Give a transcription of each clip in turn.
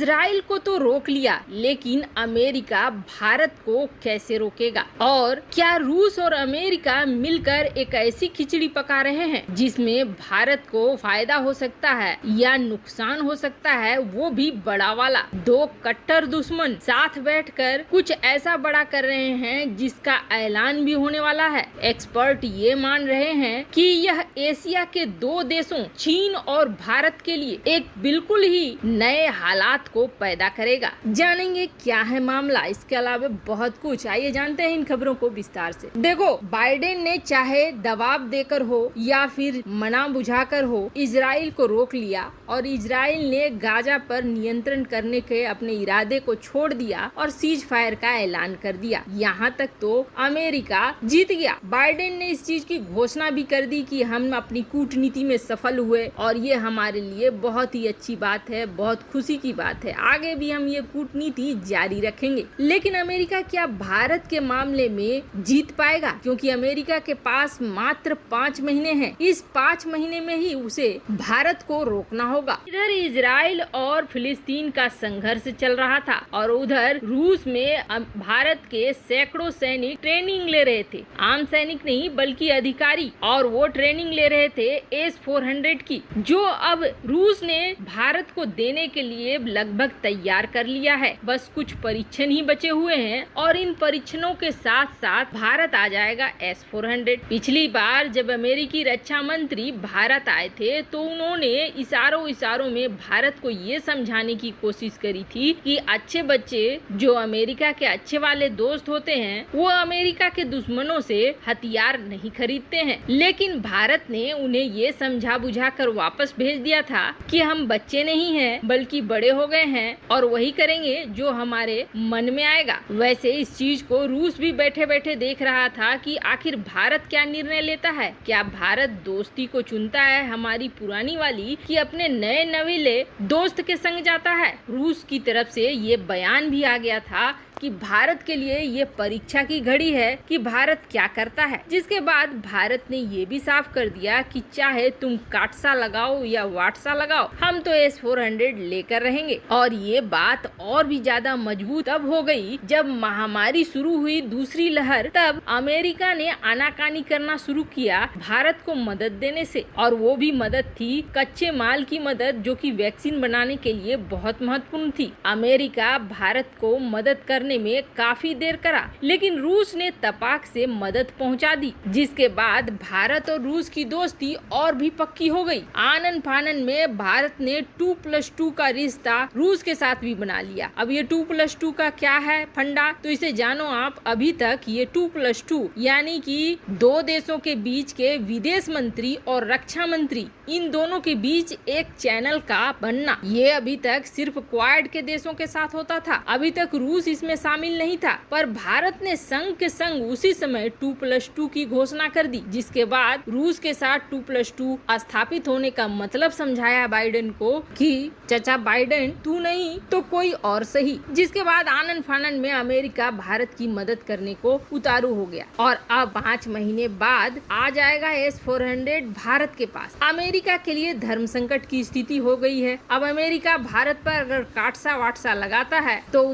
Israel को तो रोक लिया, लेकिन अमेरिका भारत को कैसे रोकेगा? और क्या रूस और अमेरिका मिलकर एक ऐसी खिचड़ी पका रहे हैं जिसमें भारत को फायदा हो सकता है या नुकसान हो सकता है, वो भी बड़ा वाला? दो कट्टर दुश्मन साथ बैठकर कुछ ऐसा बड़ा कर रहे हैं जिसका ऐलान भी होने वाला है। एक्सपर्ट ये मान रहे हैं कि यह एशिया के दो देशों चीन और भारत के लिए एक बिल्कुल ही नए हालात को पैदा करेगा। जानेंगे क्या है मामला, इसके अलावा बहुत कुछ। आइए जानते हैं इन खबरों को विस्तार से। देखो, बाइडेन ने चाहे दबाव देकर हो या फिर मना बुझाकर हो, इजराइल को रोक लिया और इजराइल ने गाजा पर नियंत्रण करने के अपने इरादे को छोड़ दिया और सीज फायर का ऐलान कर दिया। यहाँ तक तो अमेरिका जीत गया। बाइडेन ने इस चीज की घोषणा भी कर दी कि हम अपनी कूटनीति में सफल हुए और ये हमारे लिए बहुत ही अच्छी बात है, बहुत खुशी की बात है। आगे भी हम ये कूटनीति जारी रखेंगे। लेकिन अमेरिका क्या भारत के मामले में जीत पाएगा? क्योंकि अमेरिका के पास मात्र 5 महीने हैं। इस 5 महीने में ही उसे भारत को रोकना होगा। इधर इजराइल और फिलिस्तीन का संघर्ष चल रहा था और उधर रूस में भारत के सैकड़ों सैनिक ट्रेनिंग ले रहे थे। आम सैनिक नहीं बल्कि अधिकारी, और वो ट्रेनिंग ले रहे थे S-400 की, जो अब रूस ने भारत को देने के लिए लगभग तैयार कर लिया है। बस कुछ परीक्षण ही बचे हुए हैं और इन परीक्षणों के साथ साथ भारत आ जाएगा S-400। पिछली बार जब अमेरिकी रक्षा मंत्री भारत आए थे तो उन्होंने इशारों में भारत को ये समझाने की कोशिश करी थी कि अच्छे बच्चे जो अमेरिका के अच्छे वाले दोस्त होते हैं वो अमेरिका के दुश्मनों से हथियार नहीं खरीदते हैं। लेकिन भारत ने उन्हें ये समझा बुझा कर वापस भेज दिया था कि हम बच्चे नहीं हैं बल्कि बड़े हो गए हैं और वही करेंगे जो हमारे मन में आएगा। वैसे इस चीज को रूस भी बैठे बैठे देख रहा था कि आखिर भारत क्या निर्णय लेता है। क्या भारत दोस्ती को चुनता है हमारी पुरानी वाली, कि अपने नए नवीले दोस्त के संग जाता है? रूस की तरफ से ये बयान भी आ गया था कि भारत के लिए ये परीक्षा की घड़ी है कि भारत क्या करता है। जिसके बाद भारत ने ये भी साफ कर दिया कि चाहे तुम काटसा लगाओ या वाटसा लगाओ, हम तो S-400 लेकर रहेंगे। और ये बात और भी ज्यादा मजबूत तब हो गई जब महामारी शुरू हुई, दूसरी लहर। तब अमेरिका ने आनाकानी करना शुरू किया भारत को मदद देने से, और वो भी मदद थी कच्चे माल की मदद, जो कि वैक्सीन बनाने के लिए बहुत महत्वपूर्ण थी। अमेरिका भारत को मदद करने में काफी देर करा, लेकिन रूस ने तपाक से मदद पहुंचा दी। जिसके बाद भारत और रूस की दोस्ती और भी पक्की हो गई। आनन फानन में भारत ने 2+2 का रिश्ता रूस के साथ भी बना लिया। अब ये 2+2 का क्या है फंडा, तो इसे जानो आप। अभी तक ये 2+2 यानी कि दो देशों के बीच के विदेश मंत्री और रक्षा मंत्री, इन दोनों के बीच एक चैनल का बनना, ये अभी तक सिर्फ क्वाड के देशों के साथ होता था। अभी तक रूस इसमें शामिल नहीं था, पर भारत ने संग के संग उसी समय 2+2 की घोषणा कर दी। जिसके बाद रूस के साथ 2+2 स्थापित होने का मतलब समझाया बाइडेन को कि चाचा बाइडेन, तू नहीं तो कोई और सही। जिसके बाद आनन फानन में अमेरिका भारत की मदद करने को उतारू हो गया और अब 5 महीने बाद आ जाएगा S-400 भारत के पास। अमेरिका के लिए धर्म संकट की स्थिति हो गई है। अब अमेरिका भारत पर अगर काटसा वाटसा लगाता है तो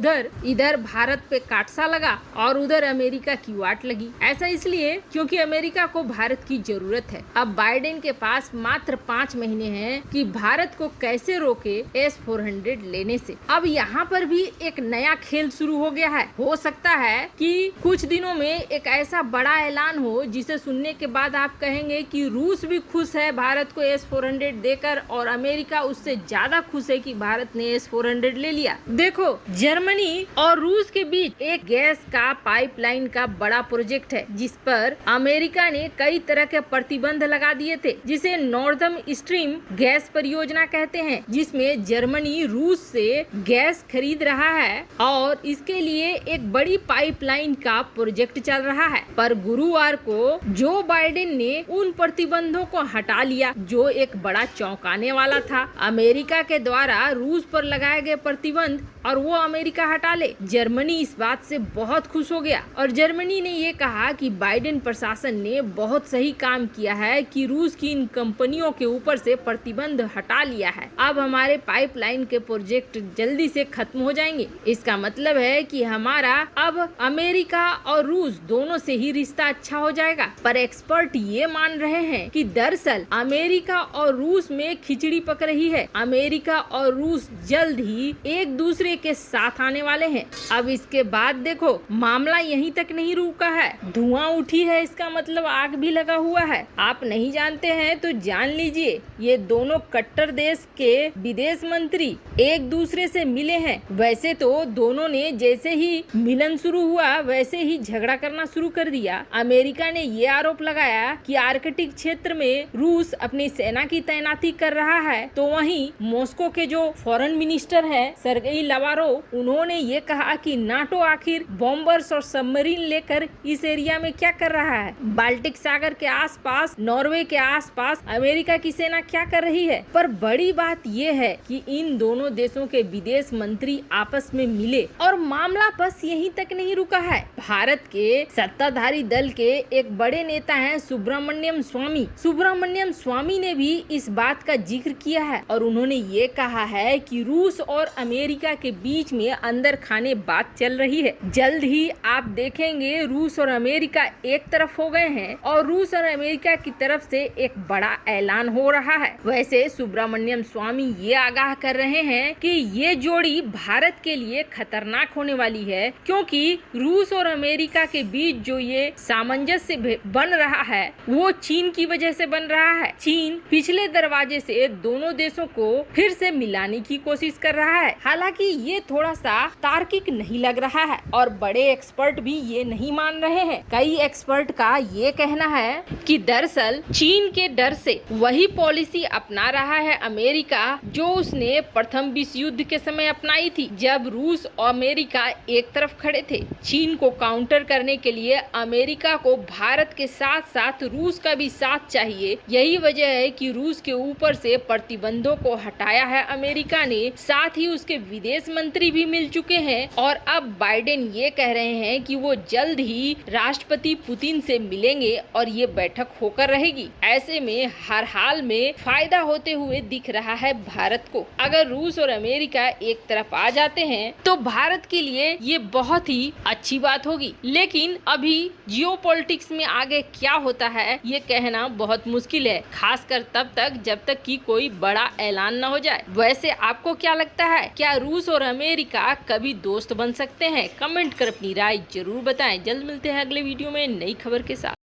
इधर भारत पे काटसा लगा और उधर अमेरिका की वाट लगी। ऐसा इसलिए क्योंकि अमेरिका को भारत की जरूरत है। अब बाइडेन के पास मात्र 5 महीने हैं कि भारत को कैसे रोके S-400 लेने से। अब यहाँ पर भी एक नया खेल शुरू हो गया है। हो सकता है कि कुछ दिनों में एक ऐसा बड़ा ऐलान हो जिसे सुनने के बाद आप कहेंगे कि रूस भी खुश है भारत को S-400 देकर और अमेरिका उससे ज्यादा खुश है कि भारत ने S-400 ले लिया। देखो, जर्मनी और रूस के बीच एक गैस का पाइपलाइन का बड़ा प्रोजेक्ट है जिस पर अमेरिका ने कई तरह के प्रतिबंध लगा दिए थे, जिसे नॉर्दर्न स्ट्रीम गैस परियोजना कहते हैं, जिसमें जर्मनी रूस से गैस खरीद रहा है और इसके लिए एक बड़ी पाइपलाइन का प्रोजेक्ट चल रहा है। पर गुरुवार को जो बाइडेन ने उन प्रतिबंधों को हटा लिया जो एक बड़ा चौंकाने वाला था। अमेरिका के द्वारा रूस पर लगाए गए प्रतिबंध और वो अमेरिका हटा ले। जर्मनी इस बात से बहुत खुश हो गया और जर्मनी ने ये कहा कि बाइडेन प्रशासन ने बहुत सही काम किया है कि रूस की इन कंपनियों के ऊपर से प्रतिबंध हटा लिया है। अब हमारे पाइपलाइन के प्रोजेक्ट जल्दी से खत्म हो जाएंगे। इसका मतलब है कि हमारा अब अमेरिका और रूस दोनों से ही रिश्ता अच्छा हो जाएगा। पर एक्सपर्ट ये मान रहे हैं कि दरअसल अमेरिका और रूस में खिचड़ी पक रही है। अमेरिका और रूस जल्द ही एक दूसरे के साथ आने वाले हैं। अब इसके बाद देखो, मामला यहीं तक नहीं रुका है, धुआं उठी है, इसका मतलब आग भी लगा हुआ है। आप नहीं जानते हैं तो जान लीजिए, ये दोनों कट्टर देश के विदेश मंत्री एक दूसरे से मिले हैं। वैसे तो दोनों ने जैसे ही मिलन शुरू हुआ वैसे ही झगड़ा करना शुरू कर दिया। अमेरिका ने ये आरोप लगाया कि आर्कटिक क्षेत्र में रूस अपनी सेना की तैनाती कर रहा है, तो वहीं मॉस्को के जो फॉरेन मिनिस्टर है सर्गेई लावारोव, उन्होंने ये कहा कि नाटो आखिर बॉम्बर्स और सबमरीन लेकर इस एरिया में क्या कर रहा है। बाल्टिक सागर के आसपास, नॉर्वे के आसपास अमेरिका की सेना क्या कर रही है। पर बड़ी बात ये है कि इन दोनों देशों के विदेश मंत्री आपस में मिले और मामला बस यहीं तक नहीं रुका है। भारत के सत्ताधारी दल के एक बड़े नेता हैं सुब्रमण्यम स्वामी। सुब्रमण्यम स्वामी ने भी इस बात का जिक्र किया है और उन्होंने ये कहा है कि रूस और अमेरिका के बीच में अंदर खाने बात चल रही है। जल्द ही आप देखेंगे रूस और अमेरिका एक तरफ हो गए हैं और रूस और अमेरिका की तरफ से एक बड़ा ऐलान हो रहा है। वैसे सुब्रमण्यम स्वामी ये आगाह कर रहे हैं कि ये जोड़ी भारत के लिए खतरनाक होने वाली है, क्योंकि रूस और अमेरिका के बीच जो ये सामंजस्य बन रहा है वो चीन की वजह से बन रहा है। चीन पिछले दरवाजे से दोनों देशों को फिर से मिलाने की कोशिश कर रहा है। हालांकि ये थोड़ा सा तार्किक नहीं लग रहा है और बड़े एक्सपर्ट भी ये नहीं मान रहे हैं। कई एक्सपर्ट का ये कहना है कि दरअसल चीन के डर से वही पॉलिसी अपना रहा है अमेरिका जो उसने प्रथम विश्व युद्ध के समय अपनाई थी, जब रूस और अमेरिका एक तरफ खड़े थे। चीन को काउंटर करने के लिए अमेरिका को भारत के साथ साथ रूस का भी साथ चाहिए। यही वजह है कि रूस के ऊपर से प्रतिबंधों को हटाया है अमेरिका ने, साथ ही उसके विदेश मंत्री भी मिल चुके हैं और अब बाइडेन ये कह रहे हैं कि वो जल्द ही राष्ट्रपति पुतिन से मिलेंगे और ये बैठक होकर रहेगी। ऐसे में हर हाल में फायदा होते हुए दिख रहा है भारत को। अगर रूस और अमेरिका एक तरफ आ जाते हैं तो भारत के लिए ये बहुत ही अच्छी बात होगी, लेकिन अभी जियोपॉलिटिक्स में आगे क्या होता है ये कहना बहुत मुश्किल है, खासकर तब तक जब तक कि कोई बड़ा ऐलान न हो जाए। वैसे आपको क्या लगता है, क्या रूस और अमेरिका कभी दोस्त बन सकते हैं? कमेंट कर अपनी राय जरूर बताएं। जल्द मिलते हैं अगले वीडियो में नई खबर के साथ।